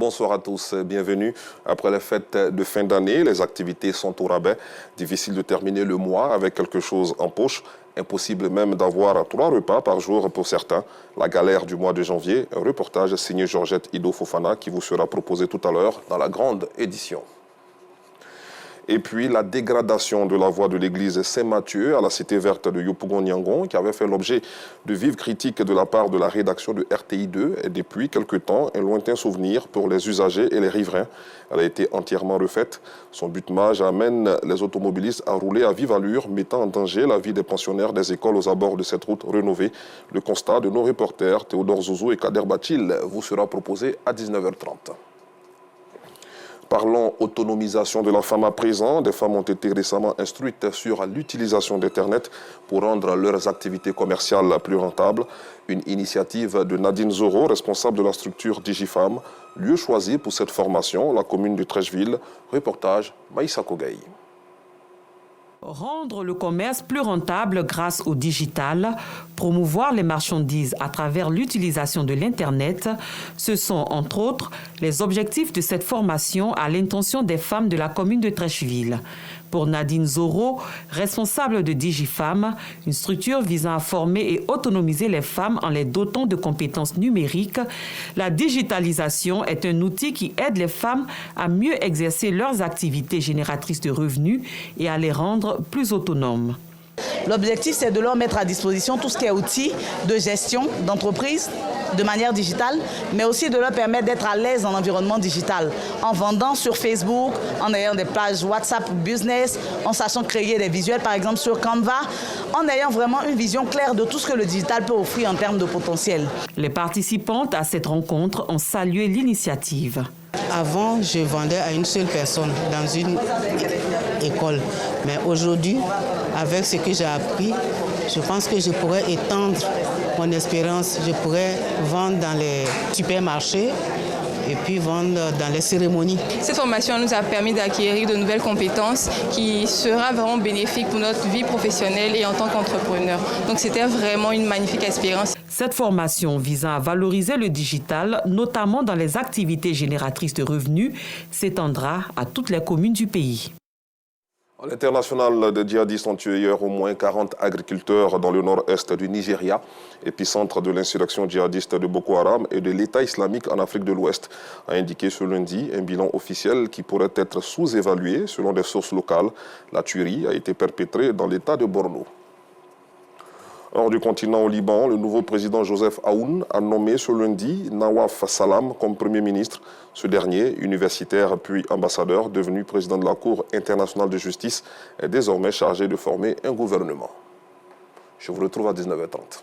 bonsoir à tous, bienvenue. Après les fêtes de fin d'année, les activités sont au rabais. Difficile de terminer le mois avec quelque chose en poche. Impossible même d'avoir 3 repas par jour pour certains. La galère du mois de janvier, un reportage signé Georgette Ido Fofana qui vous sera proposé tout à l'heure dans la grande édition. Et puis la dégradation de la voie de l'église Saint-Mathieu à la cité verte de Yopougon-Niangon, qui avait fait l'objet de vives critiques de la part de la rédaction de RTI2, est depuis quelque temps un lointain souvenir pour les usagers et les riverains. Elle a été entièrement refaite. Son butemage amène les automobilistes à rouler à vive allure, mettant en danger la vie des pensionnaires des écoles aux abords de cette route rénovée. Le constat de nos reporters Théodore Zouzou et Kader Bachil vous sera proposé à 19h30. Parlons autonomisation de la femme à présent. Des femmes ont été récemment instruites sur l'utilisation d'Internet pour rendre leurs activités commerciales plus rentables. Une initiative de Nadine Zoro, responsable de la structure DigiFemme. Lieu choisi pour cette formation, la commune de Trècheville. Reportage Maïssa Kogaï. Rendre le commerce plus rentable grâce au digital, promouvoir les marchandises à travers l'utilisation de l'Internet, ce sont entre autres les objectifs de cette formation à l'intention des femmes de la commune de Trècheville. Pour Nadine Zoro, responsable de DigiFemme, une structure visant à former et autonomiser les femmes en les dotant de compétences numériques, la digitalisation est un outil qui aide les femmes à mieux exercer leurs activités génératrices de revenus et à les rendre plus autonomes. L'objectif, c'est de leur mettre à disposition tout ce qui est outils de gestion d'entreprise de manière digitale, mais aussi de leur permettre d'être à l'aise en environnement digital, en vendant sur Facebook, en ayant des pages WhatsApp Business, en sachant créer des visuels, par exemple sur Canva, en ayant vraiment une vision claire de tout ce que le digital peut offrir en termes de potentiel. Les participantes à cette rencontre ont salué l'initiative. Avant, je vendais à une seule personne dans une école. Mais aujourd'hui, avec ce que j'ai appris, je pense que je pourrais étendre mon expérience. Je pourrais vendre dans les supermarchés et puis vendre dans les cérémonies. Cette formation nous a permis d'acquérir de nouvelles compétences qui sera vraiment bénéfique pour notre vie professionnelle et en tant qu'entrepreneur. Donc c'était vraiment une magnifique expérience. Cette formation visant à valoriser le digital, notamment dans les activités génératrices de revenus, s'étendra à toutes les communes du pays. À l'international, des djihadistes ont tué hier au moins 40 agriculteurs dans le nord-est du Nigeria, épicentre de l'insurrection djihadiste de Boko Haram et de l'État islamique en Afrique de l'Ouest, a indiqué ce lundi un bilan officiel qui pourrait être sous-évalué selon des sources locales. La tuerie a été perpétrée dans l'État de Borno. Hors du continent au Liban, le nouveau président Joseph Aoun a nommé ce lundi Nawaf Salam comme Premier ministre. Ce dernier, universitaire puis ambassadeur, devenu président de la Cour internationale de justice, est désormais chargé de former un gouvernement. Je vous retrouve à 19h30.